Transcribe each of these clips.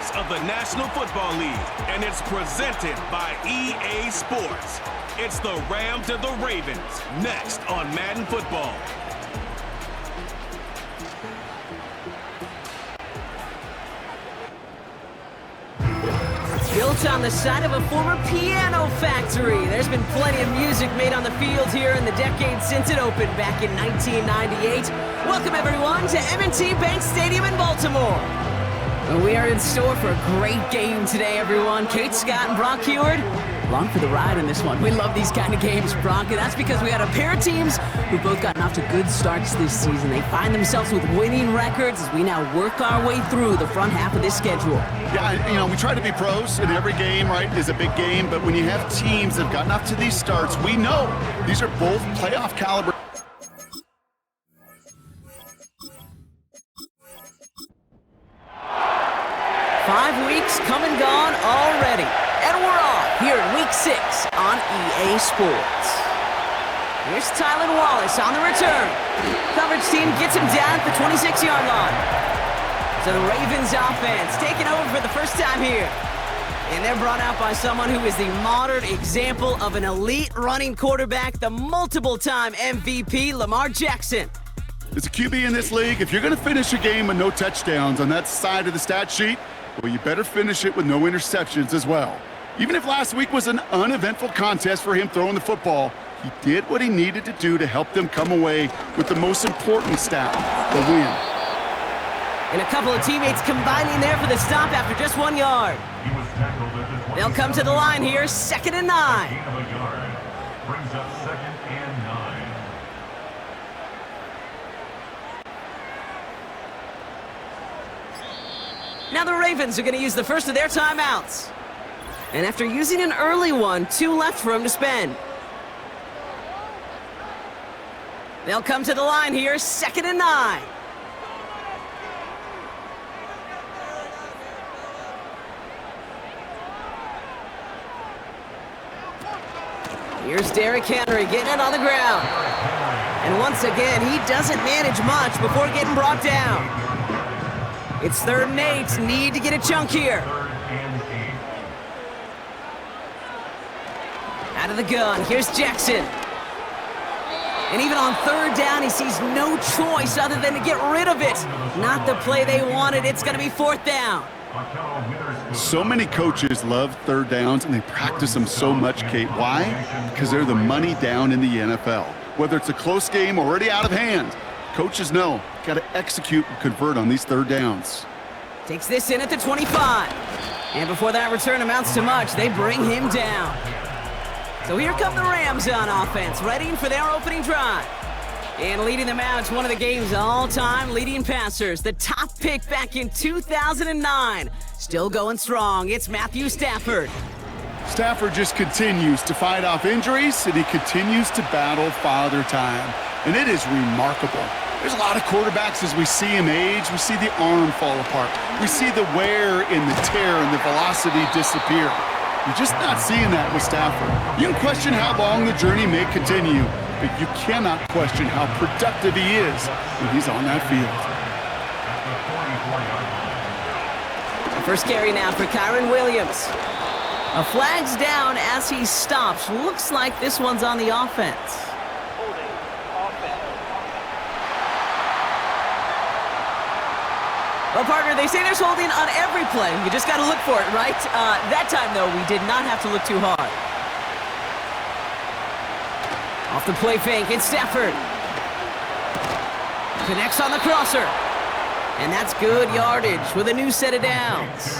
playoffs of the National Football League, and it's presented by EA Sports. It's the Rams to the Ravens, next on Madden Football. Built on the side of a former piano factory, there's been plenty of music made on the field here in the decade since it opened back in 1998. Welcome, everyone, to M&T Bank Stadium in Baltimore. We are in store for a great game today, everyone. Kate Scott and Brock Huard, along for the ride in this one. We love these kind of games, Brock, and that's because we got a pair of teams who've both gotten off to good starts this season. They find themselves with winning records as we now work our way through the front half of this schedule. Yeah, we try to be pros, and every game, right, is a big game, but when you have teams that have gotten off to these starts, we know these are both playoff caliber. 5 weeks come and gone already, and we're off here in Week 6 on EA Sports. Here's Tylan Wallace on the return. Coverage team gets him down at the 26-yard line. So the Ravens offense taking over for the first time here. And they're brought out by someone who is the modern example of an elite running quarterback, the multiple-time MVP, Lamar Jackson. As a QB in this league, if you're going to finish a game with no touchdowns on that side of the stat sheet, well, you better finish it with no interceptions as well. Even if last week was an uneventful contest for him throwing the football, he did what he needed to do to help them come away with the most important stat, the win. And a couple of teammates combining there for the stop after just 1 yard. They'll come to the line here, 2nd and 9. Brings up 2nd and 9. Now the Ravens are going to use the first of their timeouts. And after using an early one, 2 left for him to spend. They'll come to the line here, 2nd and 9. Here's Derrick Henry getting it on the ground. And once again, he doesn't manage much before getting brought down. It's 3rd and 8. Need to get a chunk here. Out of the gun. Here's Jackson. And even on 3rd down, he sees no choice other than to get rid of it. Not the play they wanted. It's going to be 4th down. So many coaches love 3rd downs, and they practice them so much, Kate. Why? Because they're the money down in the NFL. Whether it's a close game already out of hand, coaches know, got to execute and convert on these 3rd downs. Takes this in at the 25. And before that return amounts to much, they bring him down. So here come the Rams on offense, ready for their opening drive. And leading them out, one of the game's all-time leading passers, the top pick back in 2009. Still going strong, it's Matthew Stafford. Stafford just continues to fight off injuries, and he continues to battle father time. And it is remarkable. There's a lot of quarterbacks as we see him age, we see the arm fall apart. We see the wear and the tear and the velocity disappear. You're just not seeing that with Stafford. You can question how long the journey may continue, but you cannot question how productive he is when he's on that field. First carry now for Kyren Williams. A flag's down as he stops. Looks like this one's on the offense. Well, partner, they say there's holding on every play. You just got to look for it, right? That time, though, we did not have to look too hard. Off the play fake, it's Stafford. Connects on the crosser. And that's good yardage with a new set of downs.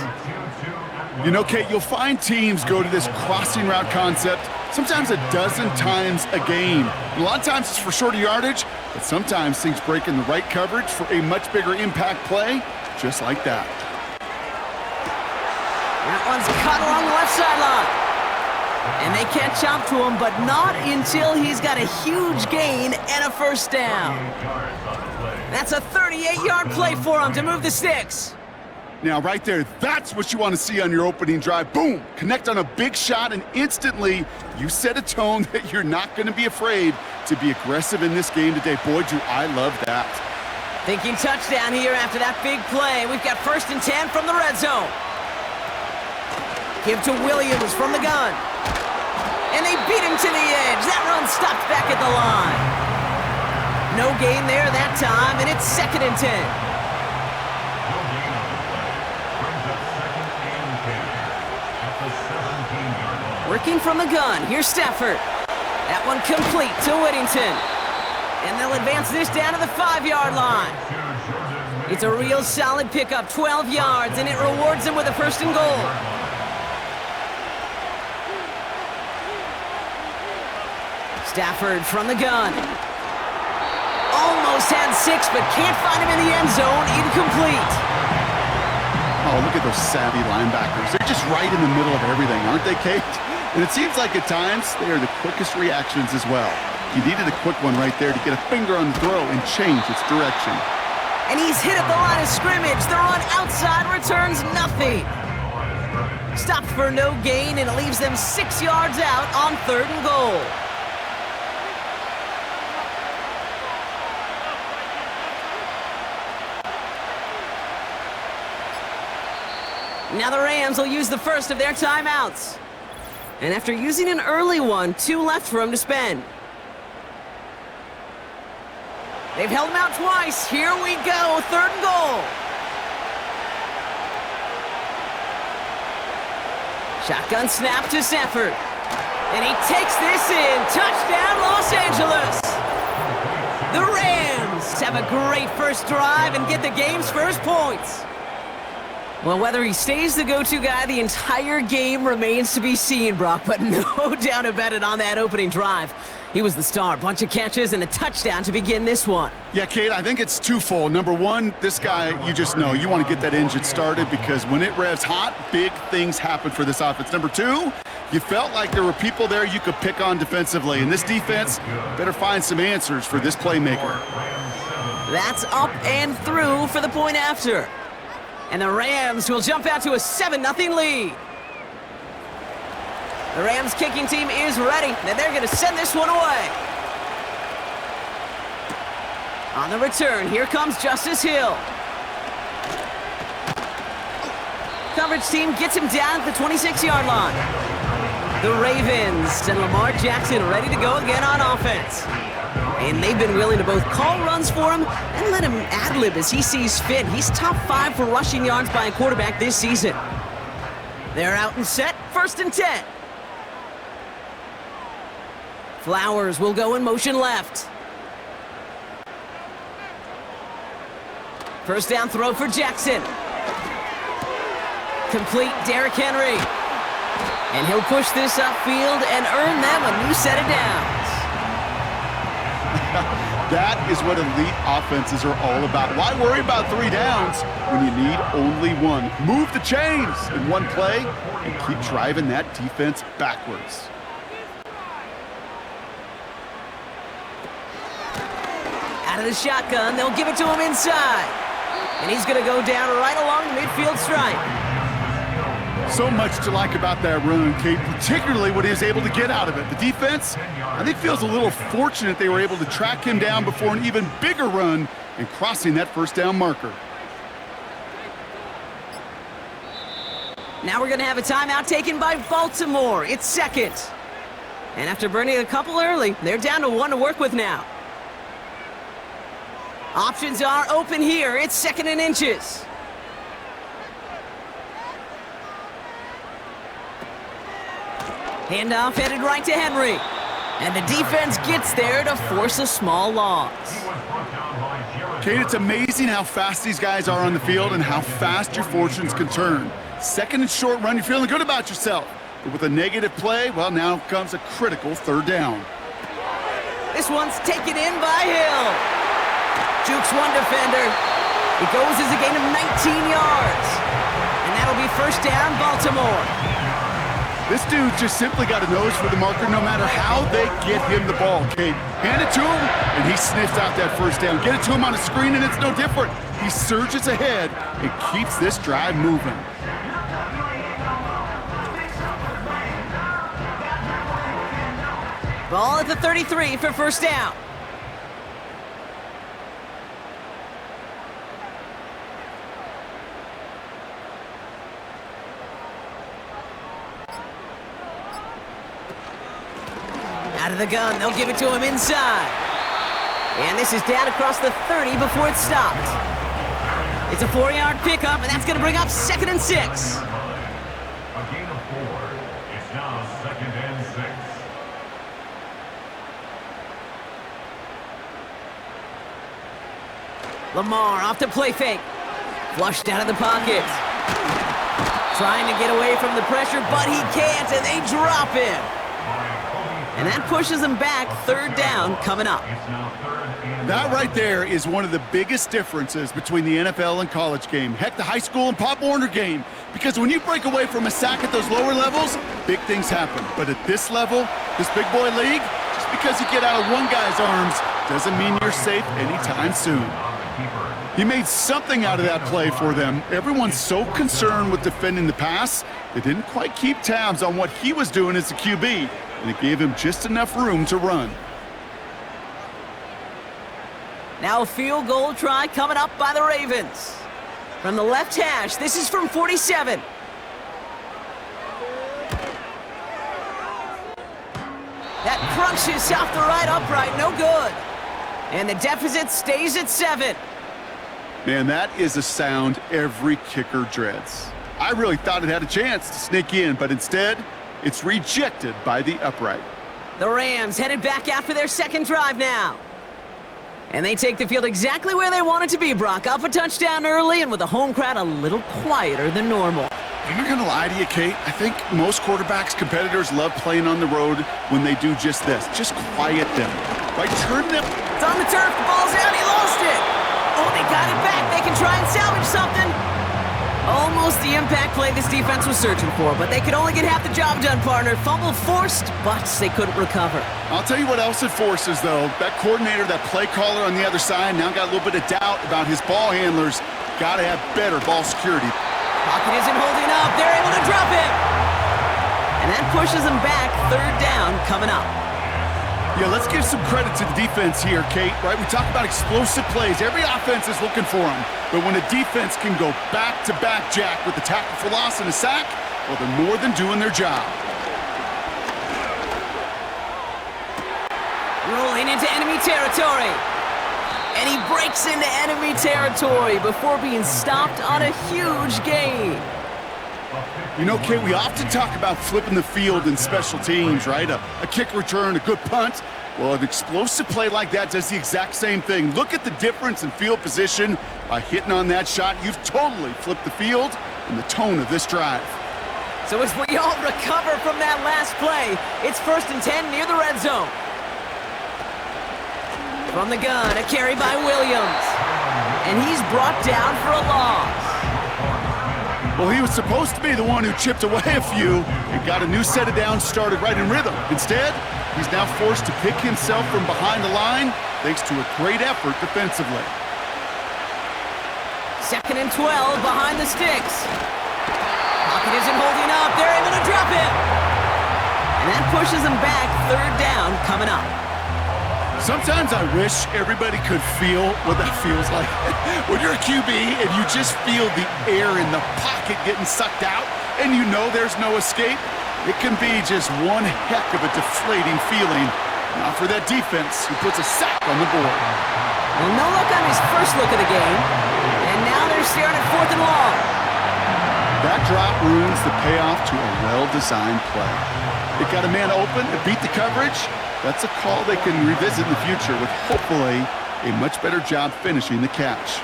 You know, Kate, you'll find teams go to this crossing route concept sometimes a dozen times a game. A lot of times it's for shorter yardage, but sometimes things break in the right coverage for a much bigger impact play, just like that. That one's caught along the left sideline. And they catch up to him, but not until he's got a huge gain and a first down. That's a 38-yard play for him to move the sticks. Now, right there, that's what you want to see on your opening drive. Boom! Connect on a big shot, and instantly you set a tone that you're not going to be afraid to be aggressive in this game today. Boy, do I love that. Thinking touchdown here after that big play. We've got 1st and 10 from the red zone. Give to Williams from the gun. And they beat him to the edge. That run stopped back at the line. No gain there that time, and it's 2nd and 10. Working from the gun, here's Stafford. That one complete to Whittington. And they'll advance this down to the 5-yard line. It's a real solid pickup, 12 yards, and it rewards them with a 1st and goal. Stafford from the gun. Almost had 6, but can't find him in the end zone. Incomplete. Oh, look at those savvy linebackers. They're just right in the middle of everything, aren't they, Kate? And it seems like at times they are the quickest reactions as well. You needed a quick one right there to get a finger on the throw and change its direction. And he's hit at the line of scrimmage. The run outside returns nothing. Stopped for no gain, and it leaves them 6 yards out on 3rd and goal. Now the Rams will use the first of their timeouts. And after using an early one, 2 left for him to spend. They've held him out twice. Here we go, 3rd and goal. Shotgun snap to Stafford. And he takes this in. Touchdown, Los Angeles. The Rams have a great first drive and get the game's first points. Well, whether he stays the go-to guy the entire game remains to be seen, Brock, but no doubt about it on that opening drive. He was the star. Bunch of catches and a touchdown to begin this one. Yeah, Kate, I think it's twofold. Number one, this guy, you just know, you want to get that engine started because when it revs hot, big things happen for this offense. Number two, you felt like there were people there you could pick on defensively, and this defense better find some answers for this playmaker. That's up and through for the point after. And the Rams will jump out to a 7-0 lead. The Rams kicking team is ready, and they're going to send this one away. On the return, here comes Justice Hill. Coverage team gets him down at the 26-yard line. The Ravens and Lamar Jackson ready to go again on offense. And they've been willing to both call runs for him and let him ad-lib as he sees fit. He's top 5 for rushing yards by a quarterback this season. They're out and set, 1st and 10. Flowers will go in motion left. First down throw for Jackson. Complete, Derrick Henry. And he'll push this upfield and earn them a new set of downs. That is what elite offenses are all about. Why worry about 3 downs when you need only 1? Move the chains in one play and keep driving that defense backwards. Out of the shotgun, they'll give it to him inside. And he's going to go down right along the midfield stripe. So much to like about that run, Kate, particularly what he was able to get out of it. The defense, I think, feels a little fortunate they were able to track him down before an even bigger run and crossing that first down marker. Now we're going to have a timeout taken by Baltimore. It's 2nd. And after burning a couple early, they're down to 1 to work with now. Options are open here. It's 2nd and inches. Handoff headed right to Henry. And the defense gets there to force a small loss. Kate, it's amazing how fast these guys are on the field and how fast your fortunes can turn. 2nd and short run, you're feeling good about yourself. But with a negative play, well, now comes a critical 3rd down. This one's taken in by Hill. Jukes one defender. It goes as a gain of 19 yards. And that'll be 1st down, Baltimore. This dude just simply got a nose for the marker no matter how they get him the ball, Kate. Hand it to him, and he sniffs out that 1st down. Get it to him on a screen, and it's no different. He surges ahead and keeps this drive moving. Ball at the 33 for 1st down. Out of the gun, they'll give it to him inside. And this is down across the 30 before it's stopped. It's a 4-yard pickup, and that's going to bring up 2nd and 6. A gain of 4. It's now 2nd and 6. Lamar off to play fake. Flushed out of the pocket. Trying to get away from the pressure, but he can't, and they drop him. And that pushes them back. 3rd down coming up. It's now 3rd and That right there is one of the biggest differences between the NFL and college game. Heck, the high school and Pop Warner game. Because when you break away from a sack at those lower levels, big things happen. But at this level, this big boy league, just because you get out of one guy's arms doesn't mean you're safe anytime soon. He made something out of that play for them. Everyone's so concerned with defending the pass, they didn't quite keep tabs on what he was doing as a QB, and it gave him just enough room to run. Now a field goal try coming up by the Ravens. From the left hash, this is from 47. That crunches off the right upright, no good. And the deficit stays at 7. Man, that is a sound every kicker dreads. I really thought it had a chance to sneak in, but instead, it's rejected by the upright. The Rams headed back after their 2nd drive now. And they take the field exactly where they want it to be, Brock. Up a touchdown early and with the home crowd a little quieter than normal. I'm not gonna lie to you, Kate. I think most quarterbacks, competitors love playing on the road when they do just this. Just quiet them. Right? Turn them. It's on the turf, the ball's out, he lost it. Oh, they got it back. They can try and salvage something. Almost the impact play this defense was searching for, but they could only get half the job done, partner. Fumble forced, but they couldn't recover. I'll tell you what else it forces, though. That coordinator, that play caller on the other side, now got a little bit of doubt about his ball handlers. Got to have better ball security. Pocket isn't holding up. They're able to drop it. And that pushes them back. 3rd down coming up. Yeah, let's give some credit to the defense here, Kate, right? We talk about explosive plays. Every offense is looking for them. But when a defense can go back-to-back, Jack, with a tackle for loss and a sack, well, they're more than doing their job. Rolling into enemy territory. And he breaks into enemy territory before being stopped on a huge gain. You know, Kate, we often talk about flipping the field in special teams, right? A kick return, a good punt. Well, an explosive play like that does the exact same thing. Look at the difference in field position. By hitting on that shot, you've totally flipped the field and the tone of this drive. So as we all recover from that last play, it's 1st and 10 near the red zone. From the gun, a carry by Williams. And he's brought down for a loss. Well, he was supposed to be the one who chipped away a few and got a new set of downs started right in rhythm. Instead, he's now forced to pick himself from behind the line thanks to a great effort defensively. 2nd and 12 behind the sticks. Pocket isn't holding up. They're able to drop it. And that pushes them back. 3rd down coming up. Sometimes I wish everybody could feel what that feels like. When you're a QB and you just feel the air in the pocket getting sucked out and you know there's no escape, it can be just one heck of a deflating feeling. Not for that defense who puts a sack on the board. Well, no luck on his first look of the game. And now they're staring at 4th and long. That drop ruins the payoff to a well-designed play. It got a man open, it beat the coverage. That's a call they can revisit in the future with hopefully a much better job finishing the catch.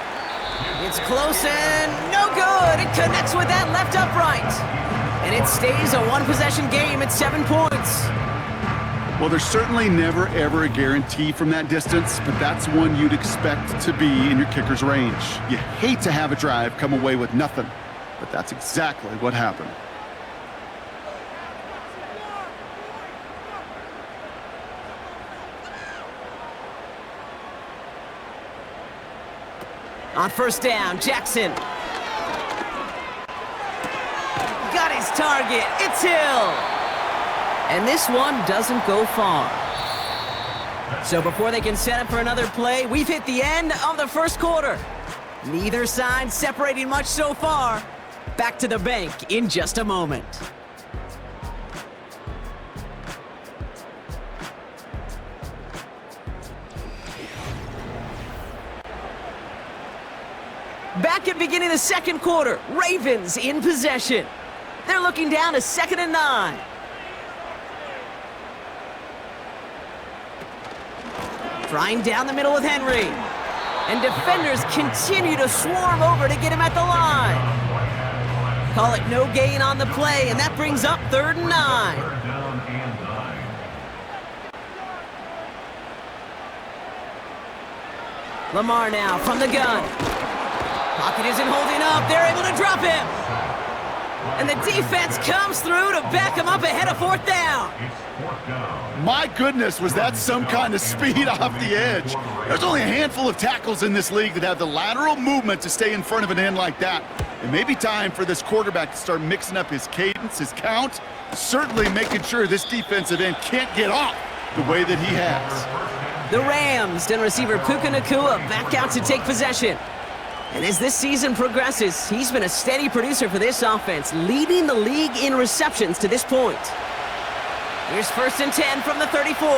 It's close and no good. It connects with that left upright. And it stays a one-possession game at 7 points. Well, there's certainly never, ever a guarantee from that distance, but that's one you'd expect to be in your kicker's range. You hate to have a drive come away with nothing, but that's exactly what happened. On 1st down, Jackson. Got his target. It's Hill. And this one doesn't go far. So before they can set up for another play, we've hit the end of the 1st quarter. Neither side separating much so far. Back to the bank in just a moment. Back at beginning of the second quarter, Ravens in possession. They're looking down to 2nd and 9. Trying down the middle with Henry. And defenders continue to swarm over to get him at the line. Call it no gain on the play, and that brings up 3rd and 9. Third down and 9. Lamar now from the gun. Pocket isn't holding up. They're able to drop him. And the defense comes through to back him up ahead of 4th down. It's 4th down. My goodness, was that some kind of speed off the edge. There's only a handful of tackles in this league that have the lateral movement to stay in front of an end like that. It may be time for this quarterback to start mixing up his cadence, his count, certainly making sure this defensive end can't get off the way that he has. The Rams and receiver Puka Nacua back out to take possession. And as this season progresses, he's been a steady producer for this offense, leading the league in receptions to this point. Here's 1st and 10 from the 34.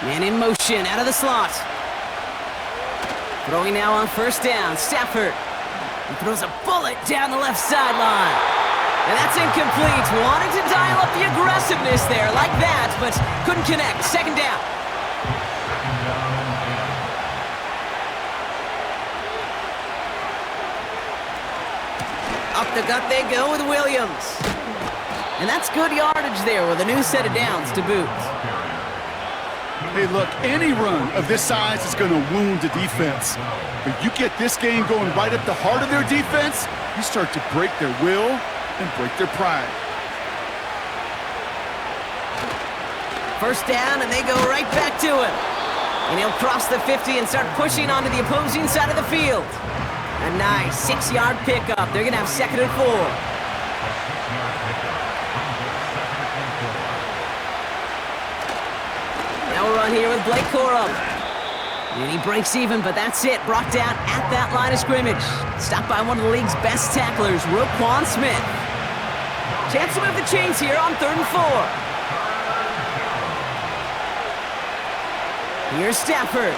Man in motion out of the slot. Throwing now on 1st down, Stafford. He throws a bullet down the left sideline. And that's incomplete. Wanted to dial up the aggressiveness there like that, but couldn't connect. 2nd down. Up the gut they go with Williams. And that's good yardage there with a new set of downs to boot. Hey, look, any run of this size is going to wound the defense. But you get this game going right at the heart of their defense, you start to break their will and break their pride. 1st down, and they go right back to him. And he'll cross the 50 and start pushing onto the opposing side of the field. A nice 6-yard pickup. They're going to have 2nd and 4. Now we'll run here with Blake Corum. And he breaks even, but that's it. Brought down at that line of scrimmage. Stopped by one of the league's best tacklers, Roquan Smith. Chance to move the chains here on 3rd and 4. Here's Stafford.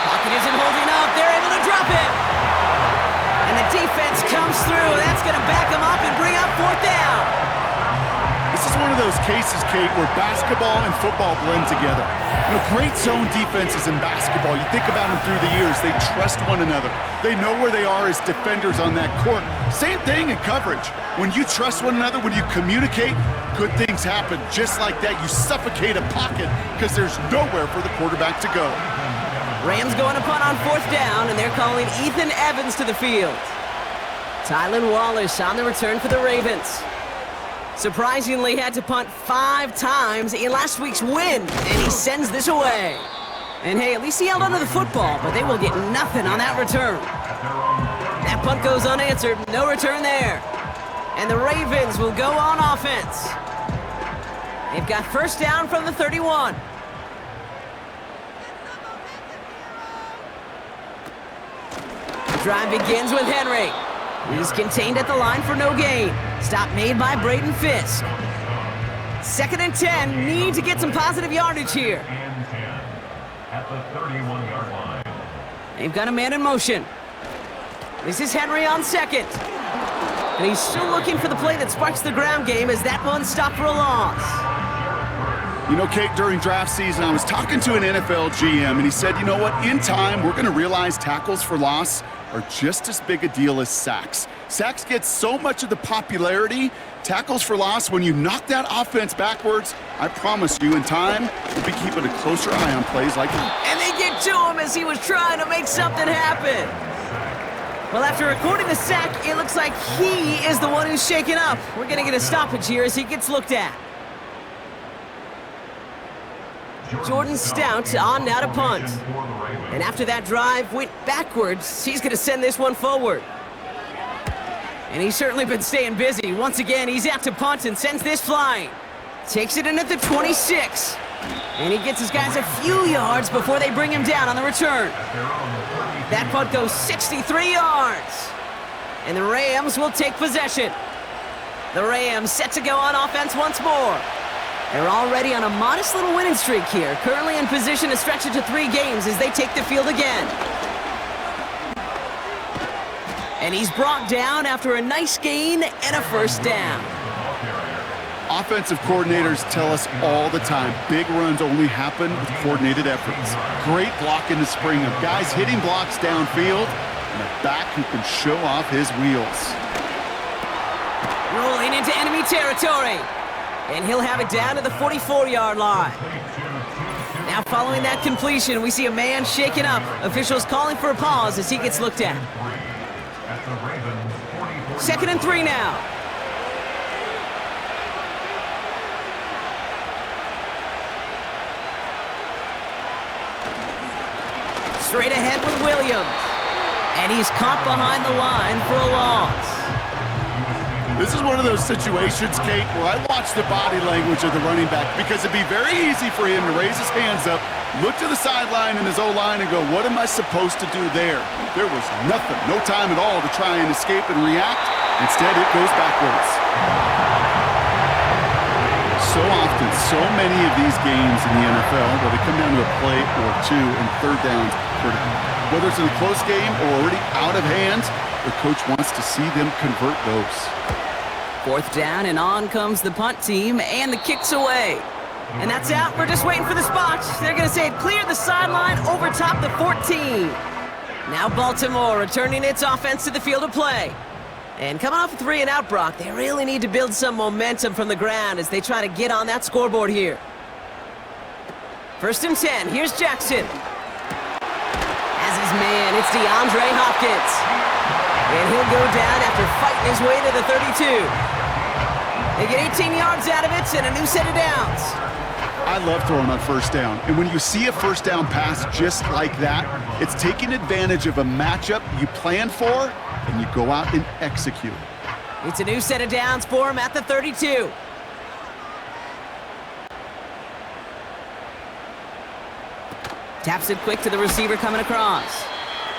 Pocket isn't holding up. They're able to drop it. And the defense comes through. That's going to back them up and bring up 4th down. This is one of those cases, Kate, where basketball and football blend together. You know, great zone defenses in basketball, you think about them through the years, they trust one another. They know where they are as defenders on that court. Same thing in coverage. When you trust one another, when you communicate, good things happen. Just like that, you suffocate a pocket because there's nowhere for the quarterback to go. Rams going to punt on 4th down, and they're calling Ethan Evans to the field. Tylan Wallace on the return for the Ravens. Surprisingly had to punt 5 times in last week's win, and he sends this away. And hey, at least he held onto the football, but they will get nothing on that return. That punt goes unanswered, no return there. And the Ravens will go on offense. They've got 1st down from the 31. The drive begins with Henry. He's contained at the line for no gain. Stop made by Braden Fisk. 2nd and 10. Need to get some positive yardage here. And 10 at the 31-yard line. They've got a man in motion. This is Henry on 2nd. And he's still looking for the play that sparks the ground game as that one stopped for a loss. You know, Kate, during draft season, I was talking to an NFL GM, and he said, you know what, in time, we're going to realize tackles for loss are just as big a deal as sacks. Sacks get so much of the popularity. Tackles for loss, when you knock that offense backwards, I promise you, in time, we'll be keeping a closer eye on plays like that. And they get to him as he was trying to make something happen. Well, after recording the sack, it looks like he is the one who's shaken up. We're going to get a stoppage here as he gets looked at. Jordan Stout on now to punt. And after that drive went backwards, he's going to send this one forward. And he's certainly been staying busy. Once again, he's out to punt and sends this flying. Takes it in at the 26. And he gets his guys a few yards before they bring him down on the return. That punt goes 63 yards. And the Rams will take possession. The Rams set to go on offense once more. They're already on a modest little winning streak here, currently in position to stretch it to 3 games as they take the field again. And he's brought down after a nice gain and a first down. Offensive coordinators tell us all the time, big runs only happen with coordinated efforts. Great block in the spring of guys hitting blocks downfield and a back who can show off his wheels. Rolling into enemy territory. And he'll have it down to the 44-yard line. Now following that completion, we see a man shaken up. Officials calling for a pause as he gets looked at. 2nd and 3 now. Straight ahead with Williams. And he's caught behind the line for a loss. This is one of those situations, Kate, where I watch the body language of the running back because it'd be very easy for him to raise his hands up, look to the sideline in his O-line and go, what am I supposed to do there? There was nothing, no time at all to try and escape and react. Instead, it goes backwards. So often, so many of these games in the NFL where they come down to a play or two and third downs, whether it's in a close game or already out of hand, the coach wants to see them convert those. 4th down, and on comes the punt team, and the kick's away. And that's out. We're just waiting for the spot. They're going to say it cleared the sideline over top the 14. Now Baltimore returning its offense to the field of play. And coming off a 3-and-out, Brock, they really need to build some momentum from the ground as they try to get on that scoreboard here. 1st and 10. Here's Jackson. As his man, it's DeAndre Hopkins. And he'll go down after fighting his way to the 32. They get 18 yards out of it and a new set of downs. I love throwing on 1st down. And when you see a 1st down pass just like that, it's taking advantage of a matchup you plan for and you go out and execute. It's a new set of downs for him at the 32. Taps it quick to the receiver coming across.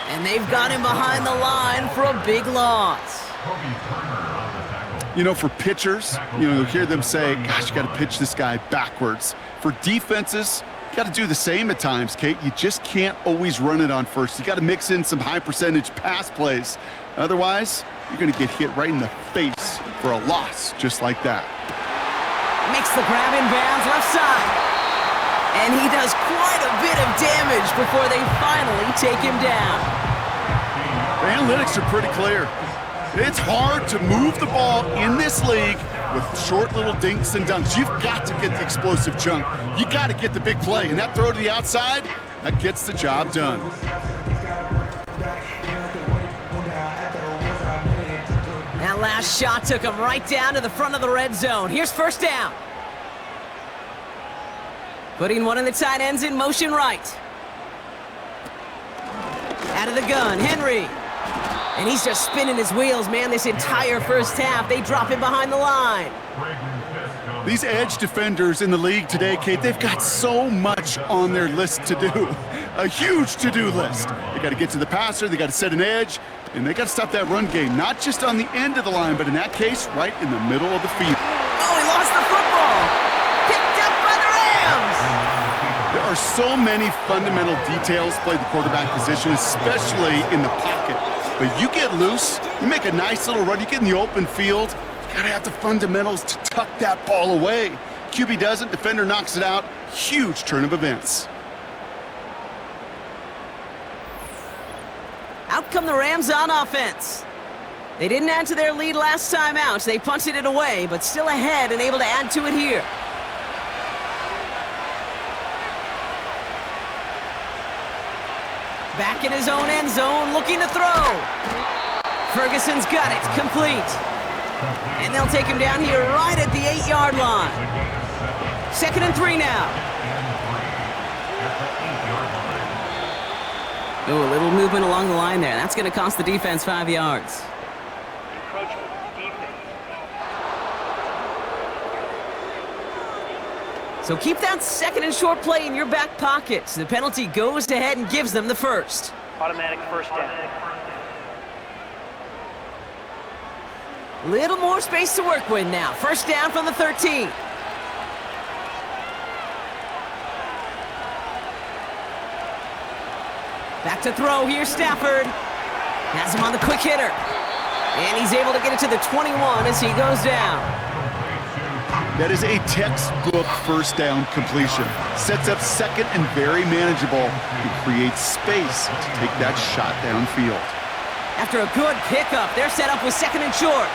And they've got him behind the line for a big loss. You know, for pitchers, you'll hear them say, gosh, you got to pitch this guy backwards. For defenses, you got to do the same at times, Kate. You just can't always run it on first. You got to mix in some high percentage pass plays. Otherwise, you're going to get hit right in the face for a loss just like that. Makes the grab in bounds left side. And he does quite a bit of damage before they finally take him down. The analytics are pretty clear. It's hard to move the ball in this league with short little dinks and dunks. You've got to get the explosive chunk. You got to get the big play. And that throw to the outside, that gets the job done. That last shot took him right down to the front of the red zone. Here's 1st down. Putting one of the tight ends in motion right. Out of the gun, Henry. And he's just spinning his wheels, man, this entire 1st half. They drop him behind the line. These edge defenders in the league today, Kate, they've got so much on their list to do. A huge to-do list. They got to get to the passer, they got to set an edge, and they got to stop that run game, not just on the end of the line, but in that case, right in the middle of the field. Oh, he lost the football. Picked up by the Rams. There are so many fundamental details play the quarterback position, especially in the pocket. But you get loose, you make a nice little run, you get in the open field, you gotta have the fundamentals to tuck that ball away. QB doesn't, defender knocks it out. Huge turn of events. Out come the Rams on offense. They didn't add to their lead last time out. They punted it away, but still ahead and able to add to it here. Back in his own end zone, looking to throw. Ferguson's got it, complete. And they'll take him down here right at the 8-yard line. 2nd and 3 now. Ooh, a little movement along the line there. That's going to cost the defense 5 yards. So keep that 2nd and short play in your back pocket. The penalty goes ahead and gives them the 1st. Automatic 1st down. Little more space to work with now. 1st down from the 13. Back to throw here, Stafford. Has him on the quick hitter. And he's able to get it to the 21 as he goes down. That is a textbook first down completion. Sets up second and very manageable. He creates space to take that shot downfield. After a good pickup, they're set up with second and short.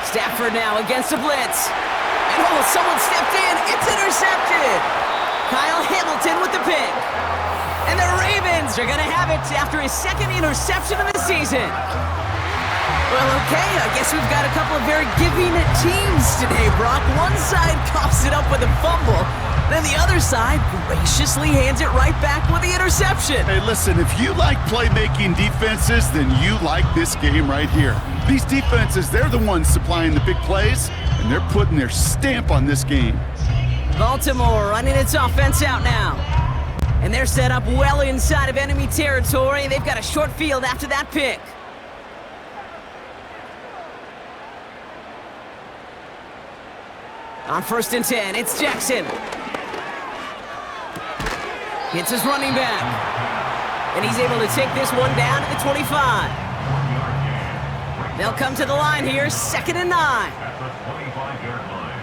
Stafford now against a blitz. And oh, someone stepped in. It's intercepted. Kyle Hamilton with the pick. And the Ravens are going to have it after his second interception of the season. Well, okay, I guess we've got a couple of very giving teams today, Brock. One side coughs it up with a fumble, then the other side graciously hands it right back with the interception. Hey, listen, if you like playmaking defenses, then you like this game right here. These defenses, they're the ones supplying the big plays, and they're putting their stamp on this game. Baltimore running its offense out now. And they're set up well inside of enemy territory. They've got a short field after that pick. On 1st and 10, it's Jackson. Hits his running back. And he's able to take this one down to the 25. They'll come to the line here, 2nd and 9. At the 25-yard line.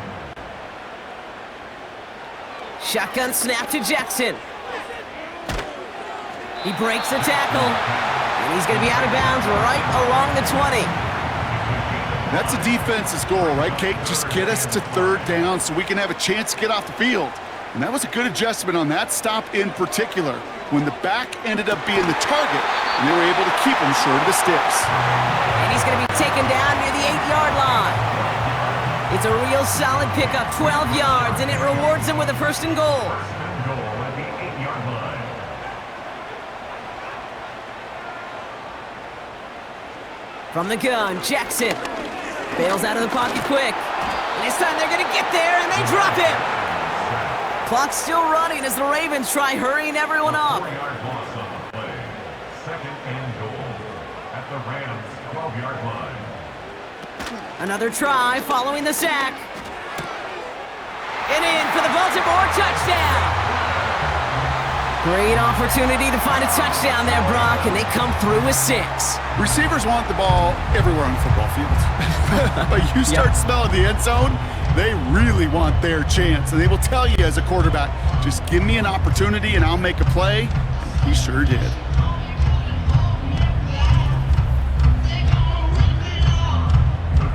Shotgun snap to Jackson. He breaks the tackle. And he's going to be out of bounds right along the 20. That's a defense's goal, right, Kate? Just get us to 3rd down so we can have a chance to get off the field. And that was a good adjustment on that stop in particular, when the back ended up being the target, and they were able to keep him short of the sticks. And he's going to be taken down near the 8-yard line. It's a real solid pickup, 12 yards, and it rewards him with a 1st and goal. First and goal at the 8-yard line. From the gun, Jackson bails out of the pocket quick. And this time they're going to get there, and they drop him. Clock's still running as the Ravens try hurrying everyone up. 4-yard loss on the play. 2nd and goal at the Rams' 12-yard line. Another try following the sack. And in for the Baltimore touchdown. Great opportunity to find a touchdown there, Brock, and they come through with 6. Receivers want the ball everywhere on the football field. But you start smelling the end zone, they really want their chance. And they will tell you as a quarterback, just give me an opportunity and I'll make a play. And he sure did.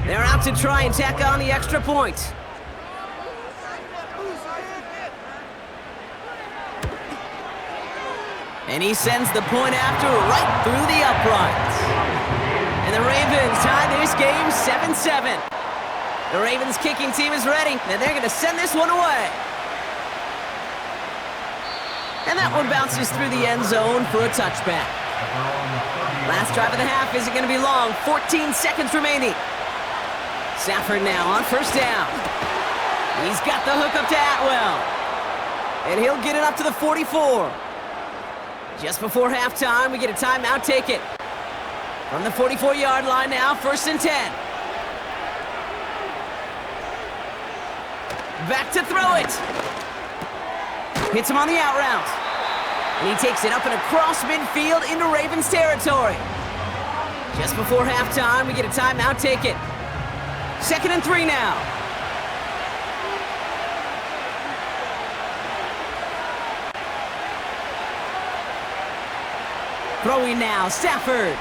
They're out to try and tack on the extra point. And he sends the point after right through the uprights. And the Ravens tie this game 7-7. The Ravens kicking team is ready, and they're going to send this one away. And that one bounces through the end zone for a touchback. Last drive of the half isn't going to be long. 14 seconds remaining. Stafford now on 1st down. He's got the hook up to Atwell. And he'll get it up to the 44. Just before halftime, we get a timeout taken. From the 44-yard line now, 1st and 10. Back to throw it. Hits him on the out route. And he takes it up and across midfield into Ravens territory. Just before halftime, we get a timeout taken. 2nd and 3 now. Throwing now, Stafford.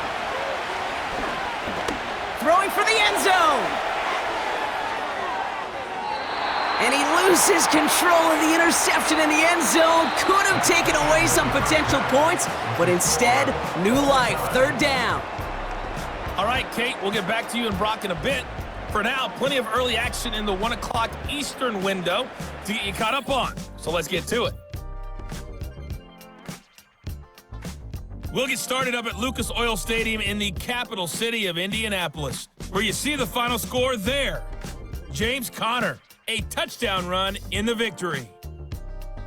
Throwing for the end zone. And he loses control of the interception in the end zone. Could have taken away some potential points, but instead, new life, 3rd down. All right, Kate, we'll get back to you and Brock in a bit. For now, plenty of early action in the 1 o'clock Eastern window to get you caught up on. So let's get to it. We'll get started up at Lucas Oil Stadium in the capital city of Indianapolis, where you see the final score there. James Conner, a touchdown run in the victory.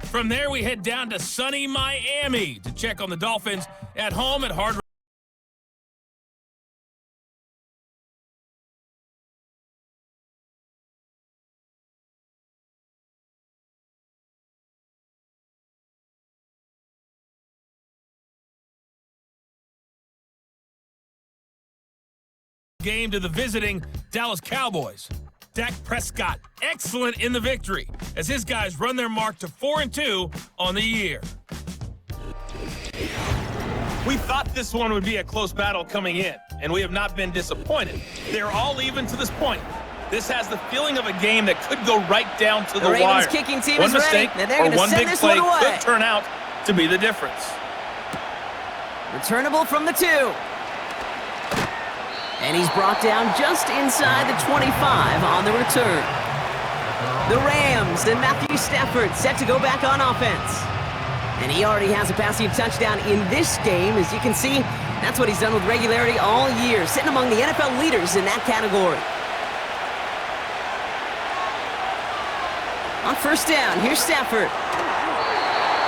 From there, we head down to sunny Miami to check on the Dolphins at home at Hard Rock. game to the visiting Dallas Cowboys. Dak Prescott, excellent in the victory as his guys run their mark to 4-2 on the year. We thought this one would be a close battle coming in, and we have not been disappointed. They're all even to this point. This has the feeling of a game that could go right down to the wire. Ravens kicking team one is mistake ready. They're or gonna one send big this play one away. could turn out to be the difference. Returnable from the 2. And he's brought down just inside the 25 on the return. The Rams and Matthew Stafford set to go back on offense. And he already has a passing touchdown in this game. As you can see, that's what he's done with regularity all year, sitting among the NFL leaders in that category. On first down, here's Stafford.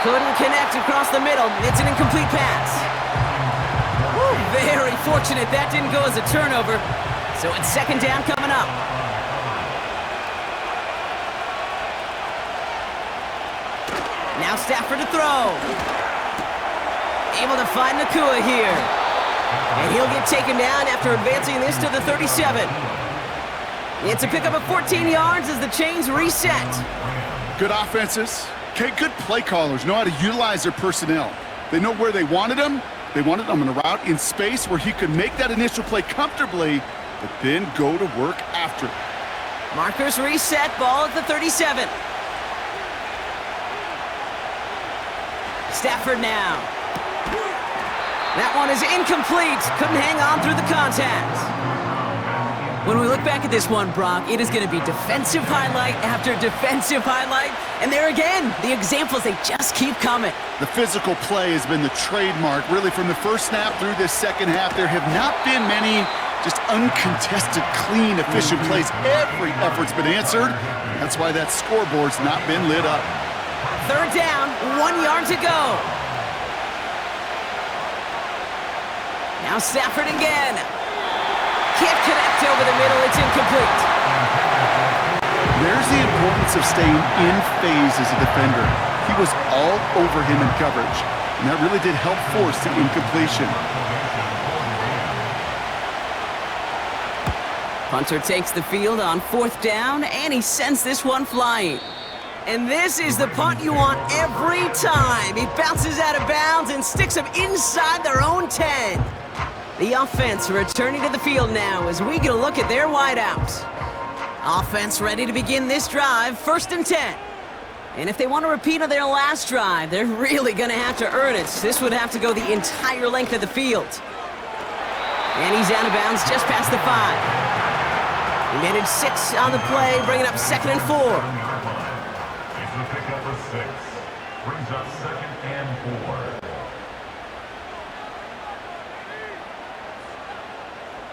Couldn't connect across the middle. It's an incomplete pass. Woo, very fortunate that didn't go as a turnover. So it's second down coming up. Now Stafford to throw. Able to find Nacua here. And he'll get taken down after advancing this to the 37. It's a pickup of 14 yards as the chains reset. Good offenses. Okay, good play callers know how to utilize their personnel. They know where they wanted him. They wanted him on a route in space where he could make that initial play comfortably, but then go to work after it. Markers reset, ball at the 37. Stafford now. That one is incomplete. Couldn't hang on through the contact. When we look back at this one, Brock, it is going to be defensive highlight after defensive highlight. And there again, the examples, they just keep coming. The physical play has been the trademark, really, from the first snap through this second half. There have not been many just uncontested, clean, efficient plays. Every effort's been answered. That's why that scoreboard's not been lit up. Third down, 1 yard to go. Now Stafford again. Can't connect over the middle, it's incomplete. There's the importance of staying in phase as a defender. He was all over him in coverage, and that really did help force the incompletion. Punter takes the field on fourth down, and he sends this one flying. And this is the punt you want every time. It bounces out of bounds and sticks them inside their own 10. The offense returning to the field now as we get a look at their wideouts. Offense ready to begin this drive, 1st and 10. And if they want to repeat of their last drive, they're really going to have to earn it. This would have to go the entire length of the field. And he's out of bounds just past the 5. He made it 6 on the play, bringing up 2nd and 4. It's the pickup of 6. Brings up 2nd and 4.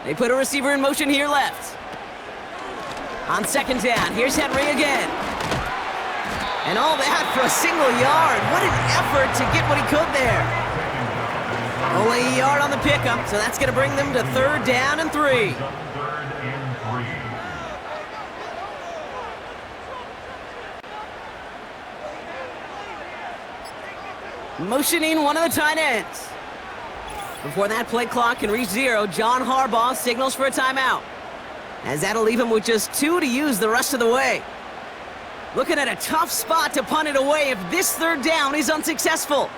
They put a receiver in motion here left. On 2nd down, here's Henry again. And all that for a single yard. What an effort to get what he could there. Only a yard on the pickup, so that's going to bring them to 3rd down and 3. 3rd and 3. Motioning one of the tight ends. Before that play clock can reach 0, John Harbaugh signals for a timeout, as that'll leave him with just 2 to use the rest of the way. Looking at a tough spot to punt it away if this 3rd down is unsuccessful.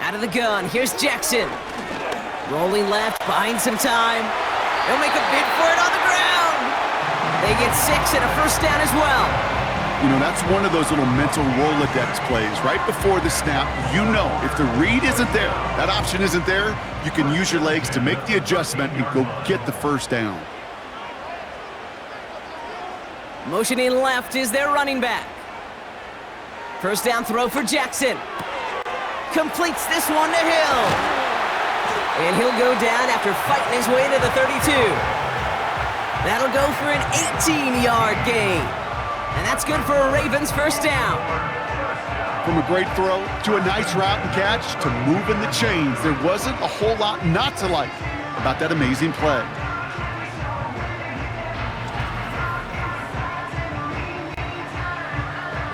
Out of the gun, here's Jackson. Rolling left, buying some time. They'll make a bid for it on the ground. They get 6 and a 1st down as well. You know, that's one of those little mental Rolodex plays. Right before the snap, you know if the read isn't there, that option isn't there, you can use your legs to make the adjustment and go get the 1st down. Motioning left is their running back. 1st down throw for Jackson. Completes this one to Hill. And he'll go down after fighting his way to the 32. That'll go for an 18-yard gain. And that's good for a Ravens 1st down. From a great throw to a nice route and catch to moving the chains, there wasn't a whole lot not to like about that amazing play.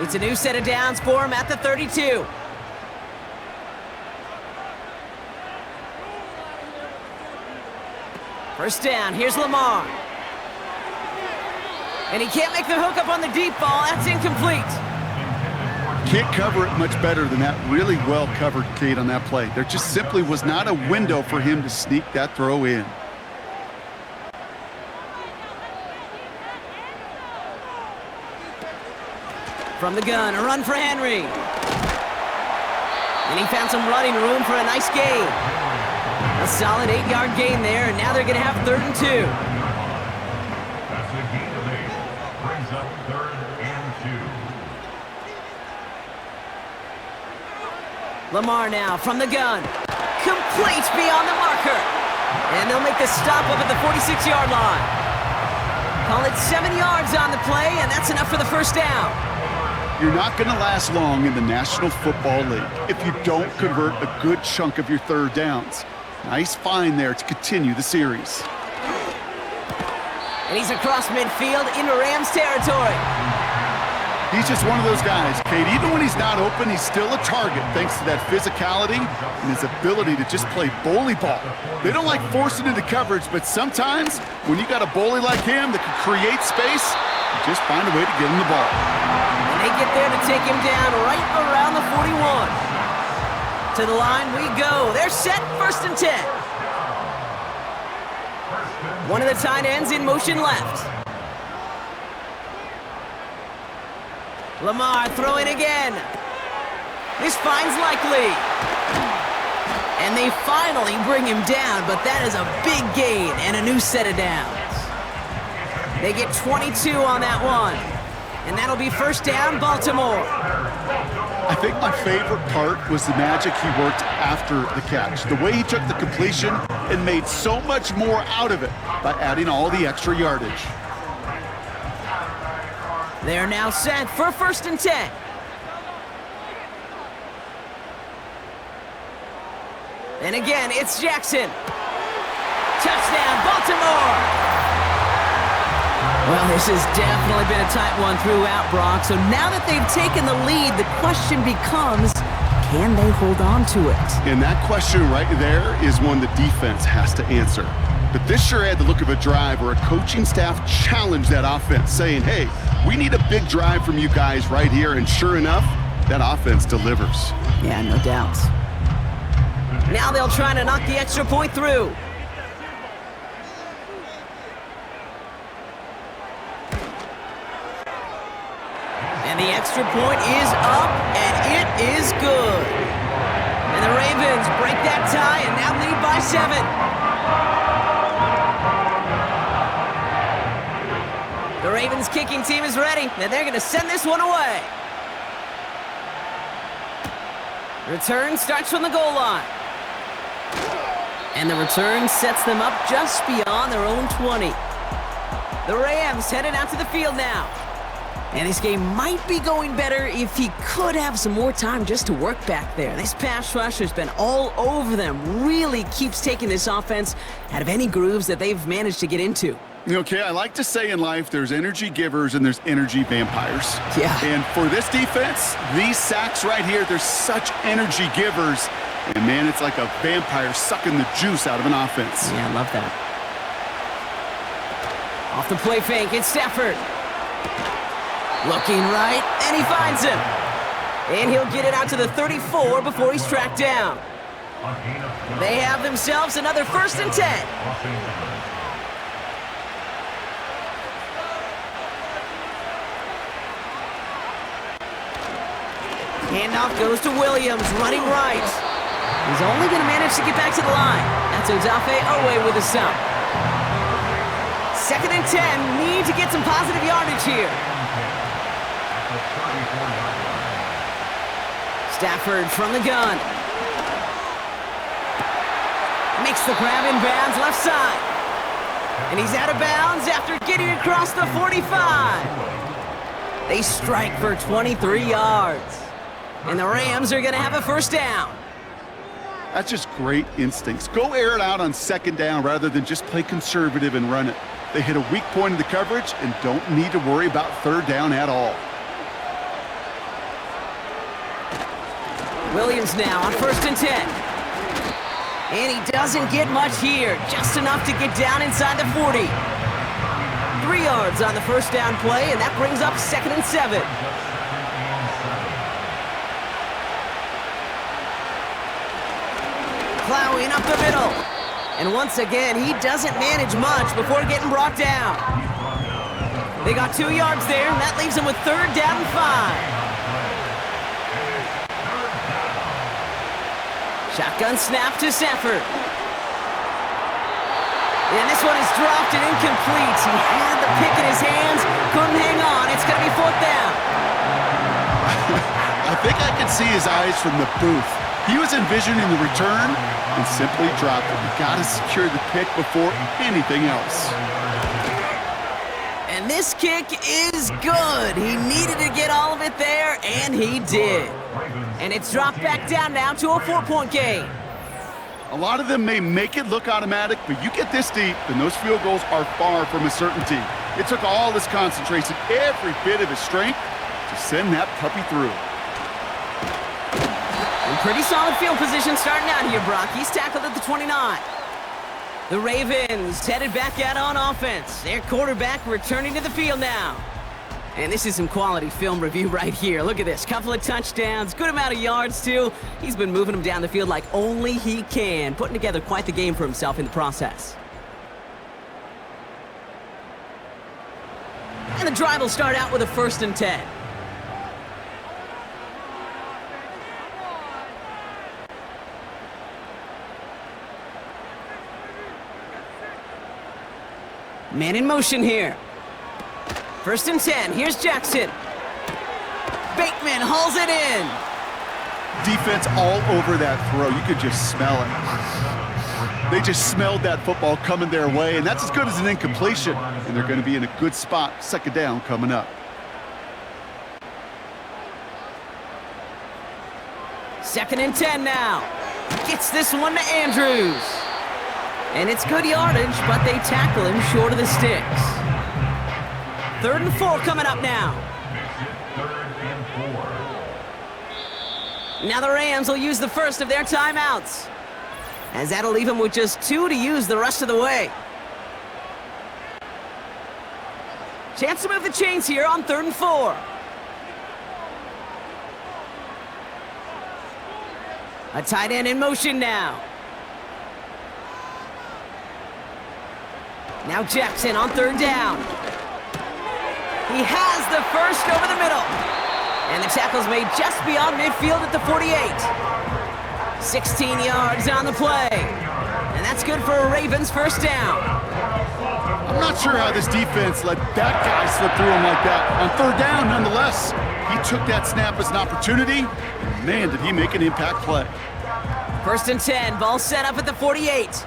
It's a new set of downs for him at the 32. First down, here's Lamar. And he can't make the hook up on the deep ball. That's incomplete. Can't cover it much better than that. Really well covered, Kate, on that play. There just simply was not a window for him to sneak that throw in. From the gun, a run for Henry. And he found some running room for a nice gain. A solid 8-yard gain there, and now they're going to have 3rd and 2. That's a gain of 8. Brings up 3rd and 2. Lamar now from the gun. Complete beyond the marker. And they'll make the stop up at the 46-yard line. Call it 7 yards on the play, and that's enough for the first down. You're not going to last long in the National Football League if you don't convert a good chunk of your 3rd downs. Nice find there to continue the series. And he's across midfield into Rams territory. He's just one of those guys, Kate. Even when he's not open, he's still a target thanks to that physicality and his ability to just play bully ball. They don't like forcing into coverage, but sometimes when you got a bully like him that can create space, you just find a way to get him the ball. And they get there to take him down right around the 41. To the line we go. They're set, 1st and 10. One of the tight ends in motion left. Lamar throwing again. This finds Likely. And they finally bring him down, but that is a big gain and a new set of downs. They get 22 on that one. And that'll be 1st down, Baltimore. I think my favorite part was the magic he worked after the catch. The way he took the completion and made so much more out of it by adding all the extra yardage. They're now set for 1st and 10. And again, it's Jackson. Touchdown, Baltimore! Well, this has definitely been a tight one throughout, Brock. So now that they've taken the lead, the question becomes, can they hold on to it? And that question right there is one the defense has to answer. But this sure had the look of a drive where a coaching staff challenged that offense, saying, hey, we need a big drive from you guys right here. And sure enough, that offense delivers. Yeah, no doubt. Now they'll try to knock the extra point through. And the extra point is up, and it is good. And the Ravens break that tie and now lead by 7. The Ravens kicking team is ready, and they're going to send this one away. Return starts from the goal line. And the return sets them up just beyond their own 20. The Rams headed out to the field now. And this game might be going better if he could have some more time just to work back there. This pass rush has been all over them. Really keeps taking this offense out of any grooves that they've managed to get into. Okay, I like to say in life there's energy givers and there's energy vampires. Yeah. And for this defense, these sacks right here, they're such energy givers. And man, it's like a vampire sucking the juice out of an offense. Yeah, I love that. Off the play fake, it's Stafford. Looking right, and he finds him. And he'll get it out to the 34 before he's tracked down. They have themselves another 1st and 10. Handoff goes to Williams, running right. He's only going to manage to get back to the line. That's Odafe Owe with a stop. 2nd and 10, need to get some positive yardage here. Stafford from the gun. Makes the grab in bounds left side. And he's out of bounds after getting across the 45. They strike for 23 yards. And the Rams are going to have a 1st down. That's just great instincts. Go air it out on 2nd down rather than just play conservative and run it. They hit a weak point in the coverage and don't need to worry about 3rd down at all. Williams now on 1st and 10. And he doesn't get much here, just enough to get down inside the 40. 3 yards on the first down play, and that brings up 2nd and 7. Plowing up the middle. And once again, he doesn't manage much before getting brought down. They got 2 yards there, and that leaves him with 3rd down and 5. Shotgun snap to Stafford. And this one is dropped and incomplete. He had the pick in his hands, couldn't hang on. It's going to be 4th down. I think I could see his eyes from the booth. He was envisioning the return and simply dropped it. You got to secure the pick before anything else. And this kick is good. He needed to get all of it there, and he did. And it's dropped back down now to a 4-point game. A lot of them may make it look automatic, but you get this deep, and those field goals are far from a certainty. It took all his concentration, every bit of his strength, to send that puppy through. And pretty solid field position starting out here, Brock. He's tackled at the 29. The Ravens headed back out on offense. Their quarterback returning to the field now. And this is some quality film review right here. Look at this. Couple of touchdowns, good amount of yards, too. He's been moving them down the field like only he can, putting together quite the game for himself in the process. And the drive will start out with a 1st and 10. Man in motion here. 1st and 10. Here's Jackson. Bateman hauls it in. Defense all over that throw. You could just smell it. They just smelled that football coming their way, and that's as good as an incompletion. And they're going to be in a good spot. 2nd down coming up. 2nd and 10 now. Gets this one to Andrews. And it's good yardage, but they tackle him short of the sticks. 3rd and 4 coming up now. Now the Rams will use the first of their timeouts, as that'll leave them with just 2 to use the rest of the way. Chance to move the chains here on 3rd and 4. A tight end in motion now. Now Jackson on 3rd down. He has the first over the middle. And the tackle's made just beyond midfield at the 48. 16 yards on the play. And that's good for a Ravens 1st down. I'm not sure how this defense let that guy slip through him like that. On 3rd down, nonetheless, he took that snap as an opportunity. And man, did he make an impact play. 1st and 10, ball set up at the 48.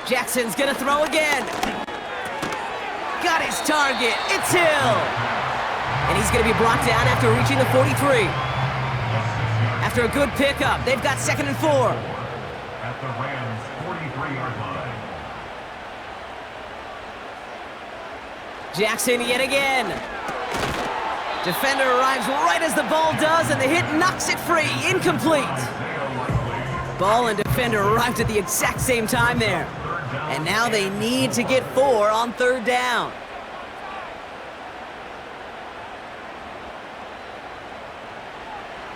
Jackson's gonna throw again. Got his target. It's Hill. And he's gonna be brought down after reaching the 43. After a good pickup, they've got 2nd and 4. At the Rams' 43-yard line. Jackson yet again. Defender arrives right as the ball does, and the hit knocks it free. Incomplete. Ball and defender arrived at the exact same time there. And now they need to get 4 on 3rd down.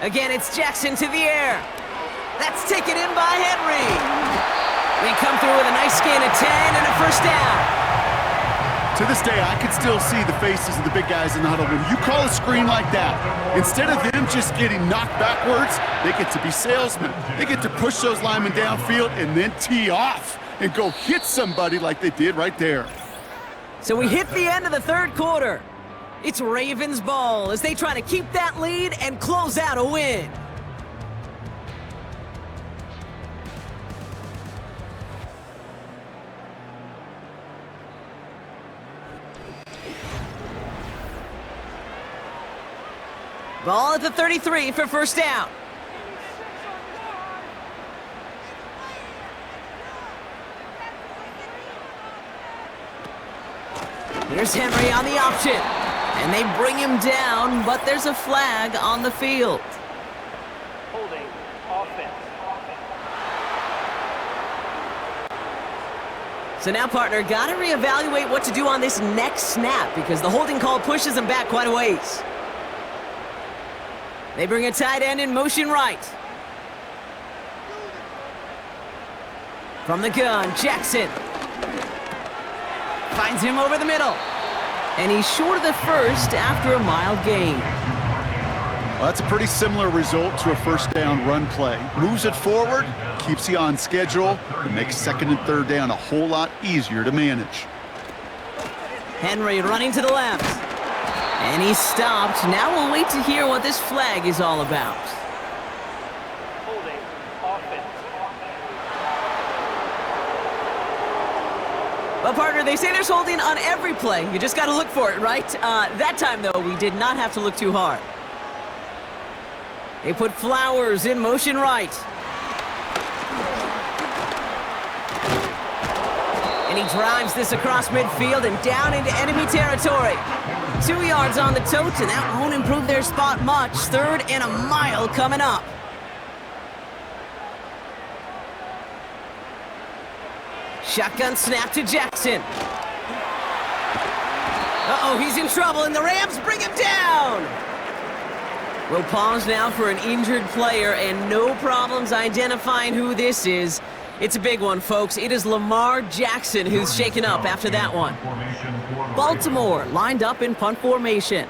Again, it's Jackson to the air. That's taken in by Henry. They come through with a nice gain of 10 and a 1st down. To this day, I can still see the faces of the big guys in the huddle. When you call a screen like that, instead of them just getting knocked backwards, they get to be salesmen. They get to push those linemen downfield and then tee off and go hit somebody like they did right there. So we hit the end of the 3rd quarter. It's Ravens ball as they try to keep that lead and close out a win. Ball at the 33 for 1st down. Here's Henry on the option. And they bring him down, but there's a flag on the field. Holding offense. So now, partner, got to reevaluate what to do on this next snap because the holding call pushes him back quite a ways. They bring a tight end in motion right. From the gun, Jackson. Finds him over the middle. And he's short of the first after a mild gain. Well, that's a pretty similar result to a first down run play. Moves it forward, keeps you on schedule, and makes second and third down a whole lot easier to manage. Henry running to the left. And he's stopped. Now we'll wait to hear what this flag is all about. Holding offense. Well, partner, they say there's holding on every play. You just got to look for it, right? That time, though, we did not have to look too hard. They put Flowers in motion right. And he drives this across midfield and down into enemy territory. 2 yards on the tote, and that won't improve their spot much. 3rd and a mile coming up. Shotgun snap to Jackson. Uh-oh, he's in trouble, and the Rams bring him down. We'll pause now for an injured player, and no problems identifying who this is. It's a big one, folks. It is Lamar Jackson who's shaken up after that one. Baltimore lined up in punt formation.